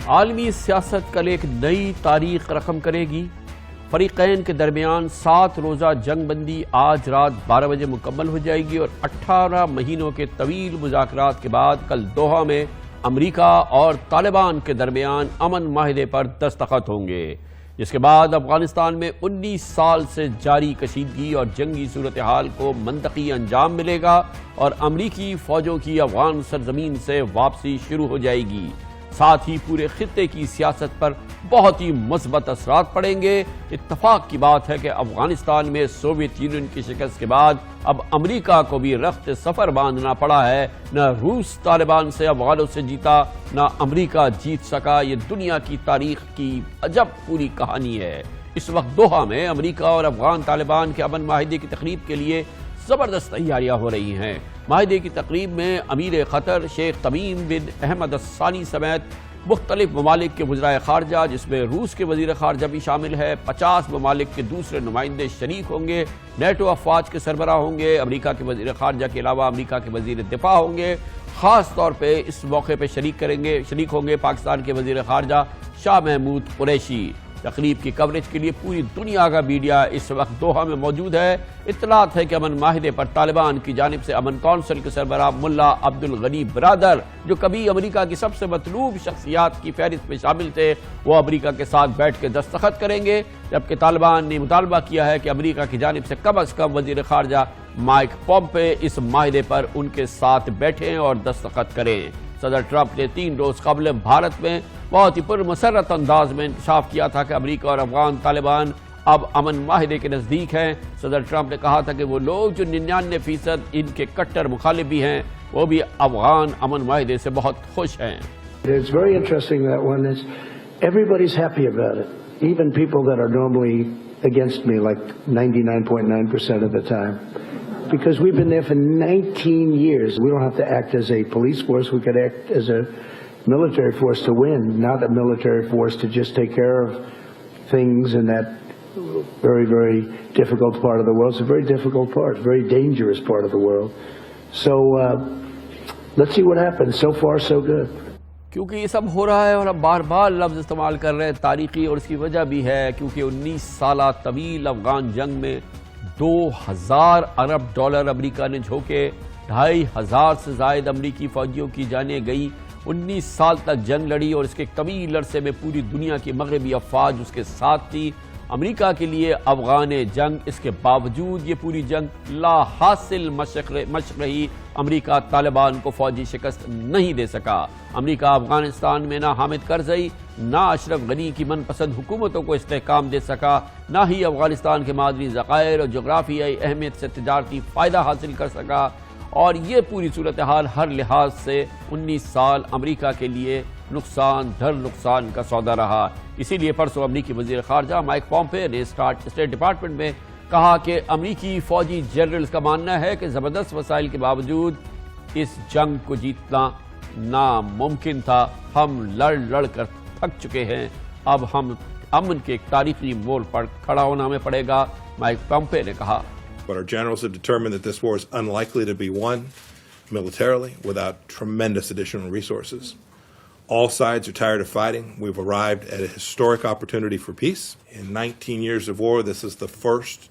عالمی سیاست کل ایک نئی تاریخ رقم کرے گی۔ فریقین کے درمیان 7 روزہ جنگ بندی آج رات 12 بجے مکمل ہو جائے گی اور 18 مہینوں کے طویل مذاکرات کے بعد کل دوحہ میں امریکہ اور طالبان کے درمیان امن معاہدے پر دستخط ہوں گے، جس کے بعد افغانستان میں 19 سال سے جاری کشیدگی اور جنگی صورتحال کو منطقی انجام ملے گا اور امریکی فوجوں کی افغان سرزمین سے واپسی شروع ہو جائے گی۔ ساتھ ہی پورے خطے کی سیاست پر بہت ہی مثبت اثرات پڑیں گے۔ اتفاق کی بات ہے کہ افغانستان میں سوویت یونین کی شکست کے بعد اب امریکہ کو بھی رخت سفر باندھنا پڑا ہے۔ نہ روس طالبان سے افغانوں سے جیتا، نہ امریکہ جیت سکا۔ یہ دنیا کی تاریخ کی عجب پوری کہانی ہے۔ اس وقت دوحہ میں امریکہ اور افغان طالبان کے امن معاہدے کی تقریب کے لیے زبردست تیاریاں ہو رہی ہیں۔ معاہدے کی تقریب میں امیر قطر شیخ تمیم بن احمد الثانی سمیت مختلف ممالک کے وزرائے خارجہ، جس میں روس کے وزیر خارجہ بھی شامل ہے، 50 ممالک کے دوسرے نمائندے شریک ہوں گے، نیٹو افواج کے سربراہ ہوں گے، امریکہ کے وزیر خارجہ کے علاوہ امریکہ کے وزیر دفاع ہوں گے۔ خاص طور پہ اس موقع پہ شریک ہوں گے پاکستان کے وزیر خارجہ شاہ محمود قریشی۔ تقریب کی کوریج کے لیے پوری دنیا کا میڈیا اس وقت دوحہ میں موجود ہے۔ اطلاعات ہے کہ امن معاہدے پر طالبان کی جانب سے امن کونسل کے سربراہ ملا عبدالغنی برادر، جو کبھی امریکہ کی سب سے مطلوب شخصیات کی فہرست میں شامل تھے، وہ امریکہ کے ساتھ بیٹھ کے دستخط کریں گے، جبکہ طالبان نے مطالبہ کیا ہے کہ امریکہ کی جانب سے کم از کم وزیر خارجہ مائک پومپے اس معاہدے پر ان کے ساتھ بیٹھیں اور دستخط کریں۔ صدر ٹرمپ نے 3 روز قبل بھارت میں بہت ہی پرمسرت انداز میں انکشاف کیا تھا کہ امریکہ اور افغان طالبان اب امن معاہدے کے نزدیک ہیں۔ صدر ٹرمپ نے کہا تھا کہ وہ لوگ جو 99% ان کے کٹر مخالف بھی ہیں، وہ بھی افغان امن معاہدے سے بہت خوش ہیں۔ It's very interesting that one is everybody's happy about it, even people that are normally against me, like 99.9% of the time. Because we've been there for 19 years. We don't have to act as a police force. We could act as a military force to win, not a military force to just take care of things in that very, very difficult part of the world. It's a very difficult part, very dangerous part of the world. So let's see what happens. So far, so good. کیونکہ یہ سب ہو رہا ہے اور اب بار بار لفظ استعمال کر رہے ہیں تاریخی، اور اس کی وجہ بھی ہے کیونکہ 19 سالہ طویل افغان جنگ میں 2000 ارب ڈالر امریکہ نے جھونکے، 2500 سے زائد امریکی فوجیوں کی جانیں گئی، 19 سال تک جنگ لڑی اور اس کے طویل عرصے میں پوری دنیا کی مغربی افواج اس کے ساتھ تھی۔ امریکہ کے لیے افغان جنگ، اس کے باوجود یہ پوری جنگ لا حاصل مشق رہی۔ امریکہ طالبان کو فوجی شکست نہیں دے سکا۔ امریکہ افغانستان میں نہ حامد کرزئی، نہ اشرف غنی کی من پسند حکومتوں کو استحکام دے سکا، نہ ہی افغانستان کے معدنی ذخائر اور جغرافیائی اہمیت سے تجارتی فائدہ حاصل کر سکا، اور یہ پوری صورتحال ہر لحاظ سے 19 سال امریکہ کے لیے نقصان در نقصان کا سودا رہا۔ اسی لیے پرسوں امریکی وزیر خارجہ مائک پومپے نے اسٹیٹ ڈپارٹمنٹ میں کہا کہ امریکی فوجی جنرلز کا ماننا ہے کہ زبردست وسائل کے باوجود اس جنگ کو جیتنا ناممکن تھا۔ ہم لڑ کر تھک چکے ہیں، اب ہم امن کے ایک تاریخی موڑ پر کھڑا ہونا ہمیں پڑے گا، مائک پومپے نے کہا۔ But our generals have determined that this war is unlikely to be won militarily without tremendous additional resources. All sides are tired of fighting. We've arrived at a historic opportunity for peace. In 19 years of war, this is the first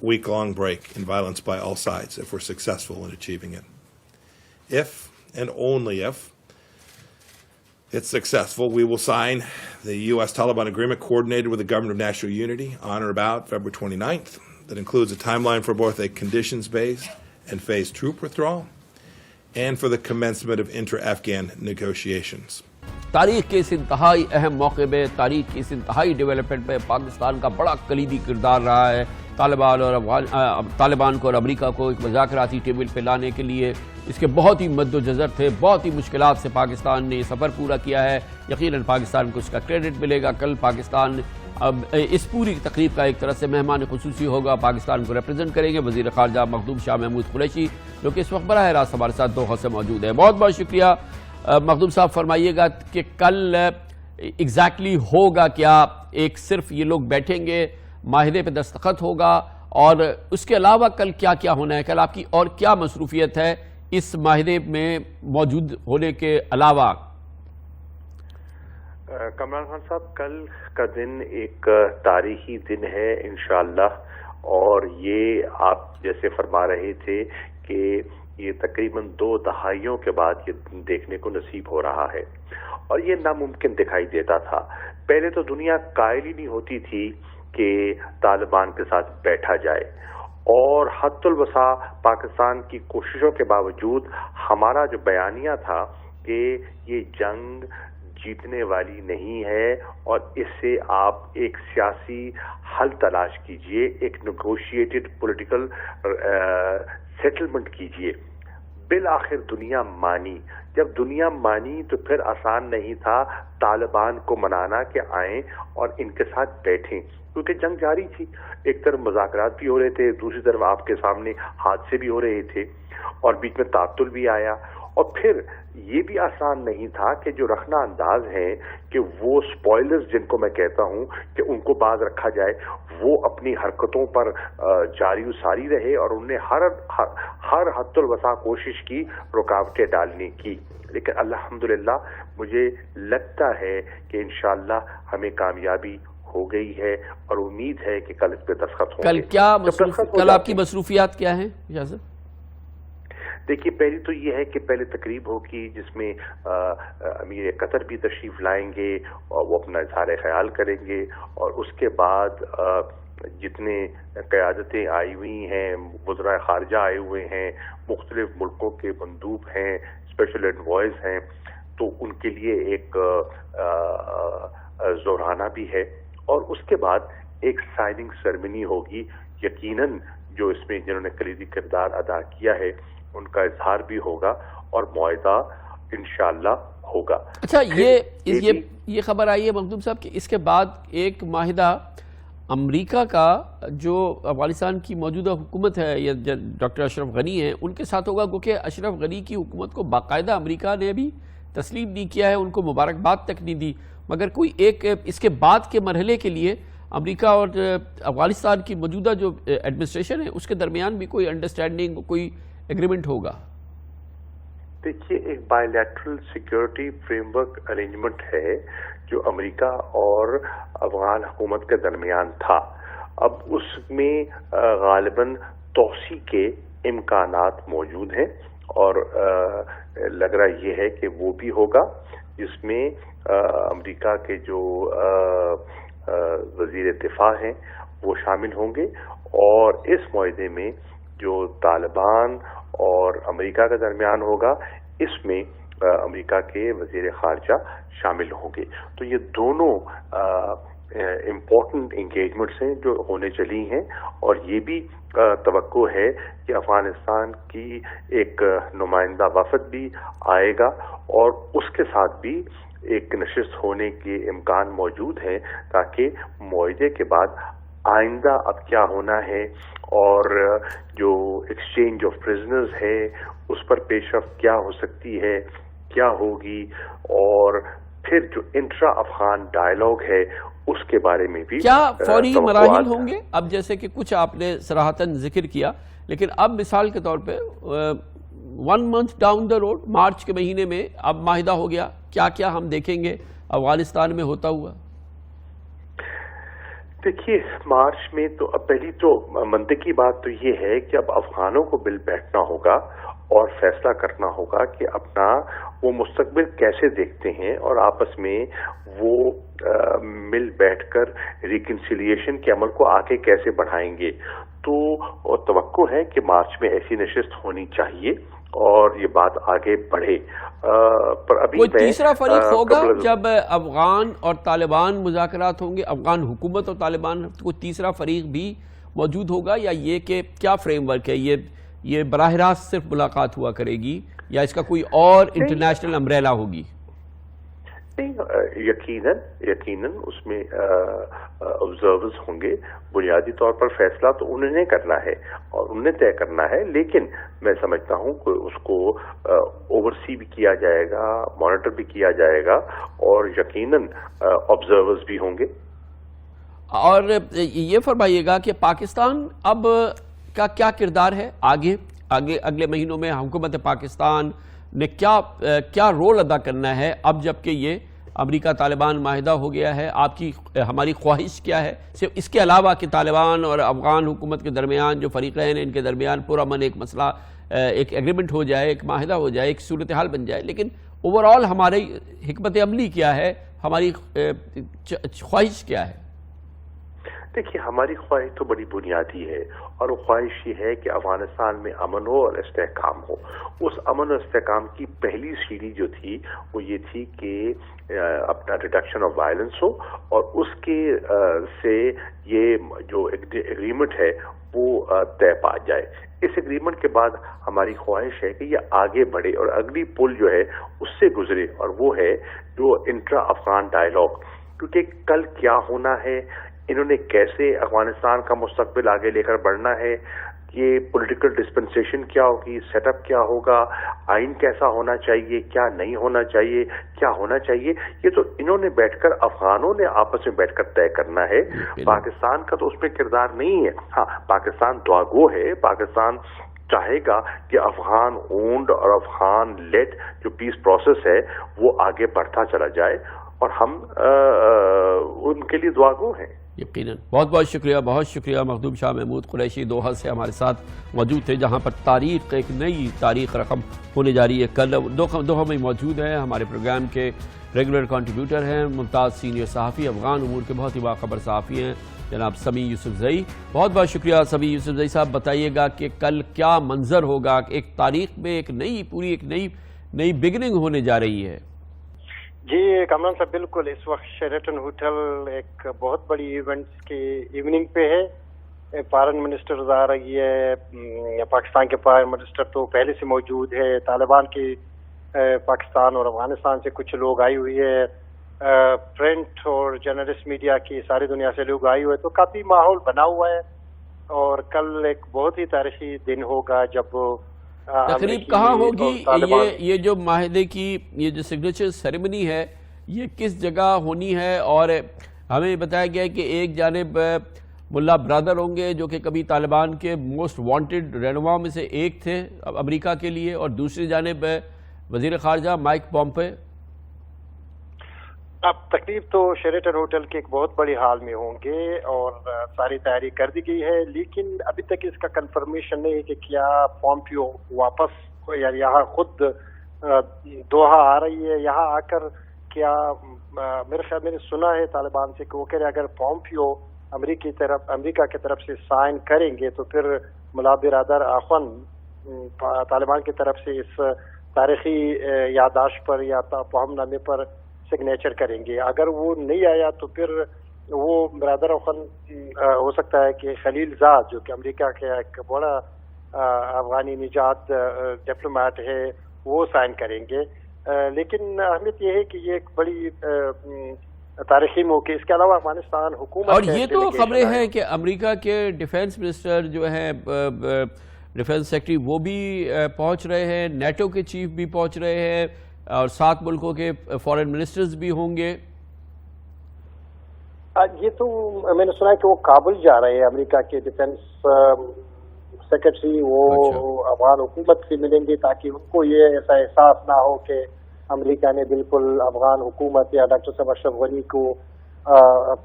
week-long break in violence by all sides if we're successful in achieving it. If, and only if, it's successful, we will sign the U.S.-Taliban agreement coordinated with the Government of National Unity on or about February 29th. That includes a timeline for both a conditions-based and phased troop withdrawal, and for the commencement of inter-Afghan negotiations. تاریخ کے اس انتہائی اہم موقع میں، تاریخ کی اس انتہائی development میں پاکستان کا بڑا کلیدی کردار رہا ہے۔ طالبان کو اور امریکہ کو ایک مذاکراتی ٹیبل پہ لانے کے لیے اس کے بہت ہی مد و جزر تھے، بہت ہی مشکلات سے پاکستان نے یہ سفر پورا کیا ہے۔ یقیناً پاکستان کو اس کا کریڈٹ ملے گا۔ کل پاکستان اب اس پوری تقریب کا ایک طرح سے مہمان خصوصی ہوگا، پاکستان کو ریپرزینٹ کریں گے وزیر خارجہ مخدوم شاہ محمود قریشی، جو کہ اس وقت براہ راست ہمارے ساتھ دوحہ سے موجود ہے۔ بہت بہت شکریہ مخدوم صاحب، فرمائیے گا کہ کل ایگزیکٹلی ہوگا کیا؟ ایک صرف یہ لوگ بیٹھیں گے، معاہدے پہ دستخط ہوگا، اور اس کے علاوہ کل کیا کیا ہونا ہے؟ کل آپ کی اور کیا مصروفیت ہے اس معاہدے میں موجود ہونے کے علاوہ؟ کمران خان صاحب، کل کا دن ایک تاریخی دن ہے انشاءاللہ، اور یہ آپ جیسے فرما رہے تھے کہ یہ تقریباً 2 دہائیوں کے بعد یہ دیکھنے کو نصیب ہو رہا ہے، اور یہ ناممکن دکھائی دیتا تھا۔ پہلے تو دنیا قائل ہی نہیں ہوتی تھی کہ طالبان کے ساتھ بیٹھا جائے، اور حد الوسع پاکستان کی کوششوں کے باوجود ہمارا جو بیانیہ تھا کہ یہ جنگ جیتنے والی نہیں ہے اور اس سے آپ ایک سیاسی حل تلاش کیجئے، ایک نیگوشیٹڈ پولیٹیکل سیٹلمنٹ کیجئے۔ بالآخر دنیا مانی۔ جب دنیا مانی تو پھر آسان نہیں تھا طالبان کو منانا کہ آئیں اور ان کے ساتھ بیٹھیں، کیونکہ جنگ جاری تھی۔ ایک طرف مذاکرات بھی ہو رہے تھے، دوسری طرف آپ کے سامنے حادثے بھی ہو رہے تھے، اور بیچ میں تعطل بھی آیا، اور پھر یہ بھی آسان نہیں تھا کہ جو رخنہ انداز ہیں کہ وہ سپوائلرز جن کو میں کہتا ہوں کہ ان کو باز رکھا جائے، وہ اپنی حرکتوں پر جاری و ساری رہے، اور انہوں نے ہر حد الوسع کوشش کی رکاوٹیں ڈالنے کی۔ لیکن الحمدللہ مجھے لگتا ہے کہ انشاءاللہ ہمیں کامیابی ہو گئی ہے، اور امید ہے کہ کل اس پہ دستخط ہوں گے۔ کل آپ کی مصروفیات کیا ہیں اجازت؟ دیکھیے، پہلی تو یہ ہے کہ پہلے تقریب ہوگی جس میں امیر قطر بھی تشریف لائیں گے اور وہ اپنا اظہار خیال کریں گے، اور اس کے بعد جتنے قیادتیں آئی ہوئی ہیں، وزرائے خارجہ آئے ہوئے ہیں، مختلف ملکوں کے مندوب ہیں، اسپیشل انوائز ہیں، تو ان کے لیے ایک زورانہ بھی ہے، اور اس کے بعد ایک سائننگ سیرمنی ہوگی۔ یقیناً جو اس میں جنہوں نے کلیدی کردار ادا کیا ہے ان کا اظہار بھی ہوگا، اور معاہدہ انشاءاللہ ہوگا۔ اچھا، یہ خبر آئی ہے مخدوم صاحب کہ اس کے بعد ایک معاہدہ امریکہ کا جو افغانستان کی موجودہ حکومت ہے یا ڈاکٹر اشرف غنی ہیں ان کے ساتھ ہوگا، کیونکہ اشرف غنی کی حکومت کو باقاعدہ امریکہ نے ابھی تسلیم نہیں کیا ہے، ان کو مبارکباد تک نہیں دی، مگر کوئی ایک اس کے بعد کے مرحلے کے لیے امریکہ اور افغانستان کی موجودہ جو ایڈمنسٹریشن ہے اس کے درمیان بھی کوئی انڈرسٹینڈنگ، کوئی ایگریمنٹ ہوگا۔ دیکھیے، ایک by lateral security frame work arrangement ہے جو امریکہ اور افغان حکومت کے درمیان تھا۔ اب اس میں غالباً توسیع کے امکانات موجود ہیں، اور لگ رہا یہ ہے کہ وہ بھی ہوگا، جس میں امریکہ کے جو وزیر دفاع ہیں وہ شامل ہوں گے، اور اس معاہدے میں جو طالبان اور امریکہ کے درمیان ہوگا اس میں امریکہ کے وزیر خارجہ شامل ہوں گے۔ تو یہ دونوں امپورٹنٹ انگیجمنٹس ہیں جو ہونے چلی ہیں، اور یہ بھی توقع ہے کہ افغانستان کی ایک نمائندہ وفد بھی آئے گا، اور اس کے ساتھ بھی ایک نشست ہونے کے امکان موجود ہیں، تاکہ معاہدے کے بعد آئندہ اب کیا ہونا ہے، اور جو ایکسچینج آف پرزنرز ہے اس پر پیش رفت کیا ہو سکتی ہے، کیا ہوگی، اور پھر جو انٹرا افغان ڈائیلاگ ہے اس کے بارے میں بھی کیا فوری مراحل ہوں گے؟ اب جیسے کہ کچھ آپ نے صراحتاً ذکر کیا، لیکن اب مثال کے طور پہ 1 month down the road, March کے مہینے میں اب معاہدہ ہو گیا، کیا کیا ہم دیکھیں گے افغانستان میں ہوتا ہوا؟ دیکھیے، مارچ میں تو اب پہلی تو منطقی بات تو یہ ہے کہ اب افغانوں کو مل بیٹھنا ہوگا اور فیصلہ کرنا ہوگا کہ اپنا وہ مستقبل کیسے دیکھتے ہیں، اور آپس میں وہ مل بیٹھ کر ریکنسیلیشن کے عمل کو آگے کیسے بڑھائیں گے۔ تو توقع ہے کہ مارچ میں ایسی نشست ہونی چاہیے اور یہ بات آگے بڑھے۔ پر ابھی کوئی تیسرا فریق ہوگا جب افغان اور طالبان مذاکرات ہوں گے، افغان حکومت اور طالبان، کوئی تیسرا فریق بھی موجود ہوگا، یا یہ کہ کیا فریم ورک ہے، یہ براہ راست صرف ملاقات ہوا کرے گی، یا اس کا کوئی اور انٹرنیشنل امبریلا ہوگی؟ یقیناً اس میں آبزرورز ہوں گے۔ بنیادی طور پر فیصلہ تو انہوں نے کرنا ہے اور انہیں طے کرنا ہے، لیکن میں سمجھتا ہوں کہ اس کو اوورسی بھی کیا جائے گا، مانیٹر بھی کیا جائے گا، اور یقیناً آبزرورز بھی ہوں گے۔ اور یہ فرمائیے گا کہ پاکستان اب کا کیا کردار ہے آگے اگلے مہینوں میں؟ حکومت پاکستان نے کیا رول ادا کرنا ہے اب جب کہ یہ امریکہ طالبان معاہدہ ہو گیا ہے، آپ کی ہماری خواہش کیا ہے صرف اس کے علاوہ کہ طالبان اور افغان حکومت کے درمیان جو فریقین ہیں ان کے درمیان پرامن ایک مسئلہ، ایک ایگریمنٹ ہو جائے، ایک معاہدہ ہو جائے، ایک صورتحال بن جائے، لیکن اوورآل ہماری حکمت عملی کیا ہے، ہماری خواہش کیا ہے؟ دیکھیے، ہماری خواہش تو بڑی بنیادی ہے، اور وہ خواہش یہ ہے کہ افغانستان میں امن ہو اور استحکام ہو۔ اس امن اور استحکام کی پہلی سیڑھی جو تھی وہ یہ تھی کہ اپنا ریڈکشن آف وائلنس ہو، اور اس کے سے یہ جو ایگریمنٹ ہے وہ طے پا جائے۔ اس ایگریمنٹ کے بعد ہماری خواہش ہے کہ یہ آگے بڑھے اور اگلی پل جو ہے اس سے گزرے، اور وہ ہے جو انٹرا افغان ڈائلاگ، کیونکہ کل کیا ہونا ہے، انہوں نے کیسے افغانستان کا مستقبل آگے لے کر بڑھنا ہے، یہ پولیٹیکل ڈسپنسیشن کیا ہوگی، سیٹ اپ کیا ہوگا، آئین کیسا ہونا چاہیے، کیا نہیں ہونا چاہیے، کیا ہونا چاہیے، یہ تو انہوں نے بیٹھ کر، افغانوں نے آپس میں بیٹھ کر طے کرنا ہے۔ پاکستان کا تو اس میں کردار نہیں ہے۔ ہاں، پاکستان دعاگو ہے، پاکستان چاہے گا کہ افغان اونڈ اور افغان لیڈ جو پیس پروسیس ہے وہ آگے بڑھتا چلا جائے، اور ہم ان کے لیے دعاگو ہیں۔ یقیناً۔ بہت بہت شکریہ، بہت شکریہ مخدوم شاہ محمود قریشی دوحہ سے ہمارے ساتھ موجود تھے، جہاں پر تاریخ، ایک نئی تاریخ رقم ہونے جا رہی ہے۔ کل دوحہ میں موجود ہیں ہمارے پروگرام کے ریگولر کنٹریبیوٹر ہیں، ممتاز سینئر صحافی، افغان امور کے بہت ہی باخبر صحافی ہیں جناب سمیع یوسفزئی۔ بہت بہت شکریہ سمیع یوسفزئی صاحب۔ بتائیے گا کہ کل کیا منظر ہوگا، ایک تاریخ میں ایک نئی، پوری ایک نئی بگننگ ہونے جا رہی ہے۔ جی کامران صاحب، بالکل اس وقت شیریٹن ہوٹل ایک بہت بڑی ایونٹس کی ایوننگ پہ ہے۔ فارن منسٹر آ رہی ہے، پاکستان کے فارن منسٹر تو پہلے سے موجود ہے، طالبان کی پاکستان اور افغانستان سے کچھ لوگ آئی ہوئی ہے، پرنٹ اور جرنلسٹ میڈیا کی ساری دنیا سے لوگ آئے ہوئے، تو کافی ماحول بنا ہوا ہے۔ اور کل ایک بہت ہی تاریخی دن ہوگا جب تقریب کہاں ہوگی؟ یہ جو معاہدے کی یہ جو سگنیچر سیریمنی ہے یہ کس جگہ ہونی ہے؟ اور ہمیں بتایا گیا ہے کہ ایک جانب ملا برادر ہوں گے جو کہ کبھی طالبان کے موسٹ وانٹڈ رہنماؤں میں سے ایک تھے امریکہ کے لیے، اور دوسری جانب وزیر خارجہ مائک پومپے۔ اب تقریب تو شیریٹن ہوٹل کے ایک بہت بڑی ہال میں ہوں گے، اور ساری تیاری کر دی گئی ہے، لیکن ابھی تک اس کا کنفرمیشن نہیں ہے کہ کیا پومپیو واپس یا یہاں خود دوحہ آ رہی ہے، یہاں آ کر کیا میرے خیال میں نے سنا ہے طالبان سے کہ وہ کہہ رہے اگر پومپیو امریکہ کی طرف سے سائن کریں گے تو پھر ملا برادر آخوان طالبان کی طرف سے اس تاریخی یادداشت پر یا تفاہم نامے پر سگنیچر کریں گے۔ اگر وہ نہیں آیا تو پھر وہ برادر آخوان ہو سکتا ہے کہ خلیل زاد جو کہ امریکہ کا ایک بڑا افغانی نژاد ڈپلومیٹ ہے وہ سائن کریں گے۔ لیکن اہمیت یہ ہے کہ یہ ایک بڑی تاریخی موقع، اس کے علاوہ افغانستان حکومت اور یہ تو خبریں ہیں کہ امریکہ کے ڈیفنس منسٹر جو ہیں، ڈیفنس سیکرٹری، وہ بھی پہنچ رہے ہیں، نیٹو کے چیف بھی پہنچ رہے ہیں، اور 7 ملکوں کے فارن منسٹرز بھی ہوں گے۔ یہ تو میں نے سنا ہے کہ وہ کابل جا رہے ہیں، امریکہ کے ڈیفنس سیکرٹری وہ افغان حکومت سے ملیں گے تاکہ ان کو یہ ایسا احساس نہ ہو کہ امریکہ نے بالکل افغان حکومت یا ڈاکٹر صاحب اشرف غنی کو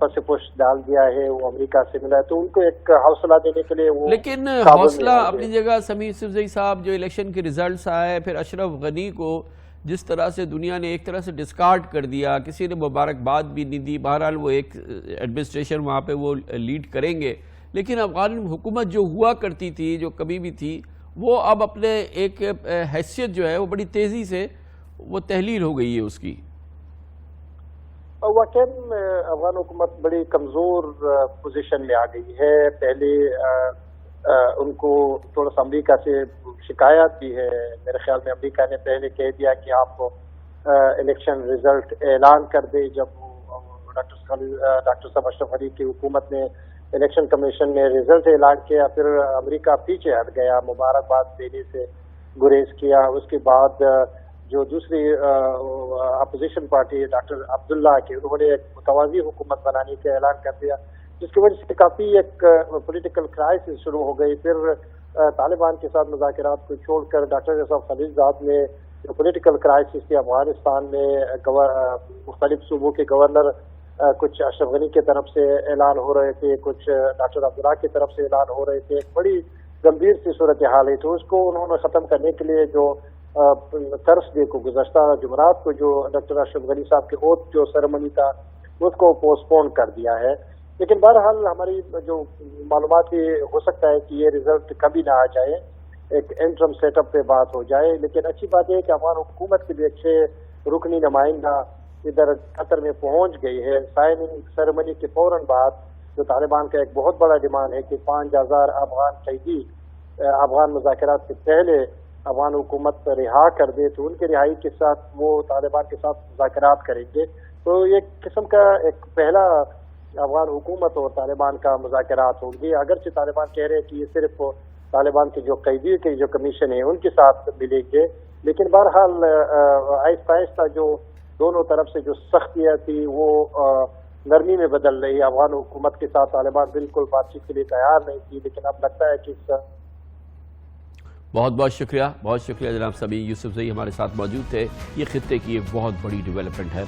پس پشت ڈال دیا ہے، وہ امریکہ سے ملا ہے، تو ان کو ایک حوصلہ دینے کے لیے وہ، لیکن حوصلہ اپنی جگہ سمیع یوسفزئی صاحب، جو الیکشن کے ریزلٹس آئے، پھر اشرف غنی کو جس طرح سے دنیا نے ایک طرح سے ڈسکارڈ کر دیا، کسی نے مبارکباد بھی نہیں دی، بہرحال وہ ایک ایڈمنسٹریشن وہاں پہ وہ لیڈ کریں گے، لیکن افغان حکومت جو ہوا کرتی تھی، جو کبھی بھی تھی، وہ اب اپنے ایک حیثیت جو ہے وہ بڑی تیزی سے وہ تحلیل ہو گئی ہے اس کی۔ واقعاً افغان حکومت بڑی کمزور پوزیشن میں آ گئی ہے۔ پہلے ان کو تھوڑا سا امریکہ سے شکایت بھی ہے، میرے خیال میں امریکہ نے پہلے کہہ دیا کہ آپ الیکشن ریزلٹ اعلان کر دیں، جب ڈاکٹر صاحب اشرف غنی کی حکومت نے الیکشن کمیشن نے ریزلٹ اعلان کیا، پھر امریکہ پیچھے ہٹ گیا، مبارکباد دینے سے گریز کیا۔ اس کے بعد جو دوسری اپوزیشن پارٹی ڈاکٹر عبداللہ کی، انہوں نے ایک متوازی حکومت بنانے کا اعلان کر دیا، جس کی وجہ سے کافی ایک پولیٹیکل کرائسس شروع ہو گئی۔ پھر طالبان کے ساتھ مذاکرات کو چھوڑ کر ڈاکٹر صاحب خلیل زاد نے جو پولیٹیکل کرائسس تھی افغانستان میں، مختلف صوبوں کے گورنر کچھ اشرف غنی کی طرف سے اعلان ہو رہے تھے، کچھ ڈاکٹر عبداللہ کی طرف سے اعلان ہو رہے تھے، ایک بڑی گمبھیر سی صورتحال ہے. تو اس کو انہوں نے ختم کرنے کے لیے جو تھرسڈے کو، گزشتہ جمعرات کو، جو ڈاکٹر اشرف غنی صاحب کے اوتھ جو سیریمنی تھا اس کو پوسٹ پون کر دیا ہے. لیکن بہرحال ہماری جو معلومات یہ ہو سکتا ہے کہ یہ رزلٹ کبھی نہ آ جائے، ایک انٹرم سیٹ اپ پہ بات ہو جائے. لیکن اچھی بات یہ ہے کہ افغان حکومت کے بھی اچھے رکنی نمائندہ ادھر قطر میں پہنچ گئی ہے. سائننگ سیریمنی کے فوراً بعد جو طالبان کا ایک بہت بڑا ڈیمانڈ ہے کہ 5000 افغان قیدی افغان مذاکرات سے پہلے افغان حکومت رہا کر دے، تو ان کے رہائی کے ساتھ وہ طالبان کے ساتھ مذاکرات کریں گے. تو یہ قسم کا ایک پہلا افغان حکومت اور طالبان کا مذاکرات ہوں گے. اگرچہ طالبان کہہ رہے ہیں کہ یہ صرف طالبان کے جو قیدی کے جو کمیشن ہے ان کے ساتھ ملیں گے، لیکن بہرحال آہستہ آہستہ جو دونوں طرف سے جو سختیاں تھی وہ نرمی میں بدل رہی. افغان حکومت کے ساتھ طالبان بالکل بات چیت کے لیے تیار نہیں تھی، لیکن اب لگتا ہے کہ بہت بہت شکریہ جناب سمیع یوسف زئی ہمارے ساتھ موجود تھے. یہ خطے کی ایک بہت بڑی ڈیولپمنٹ ہے.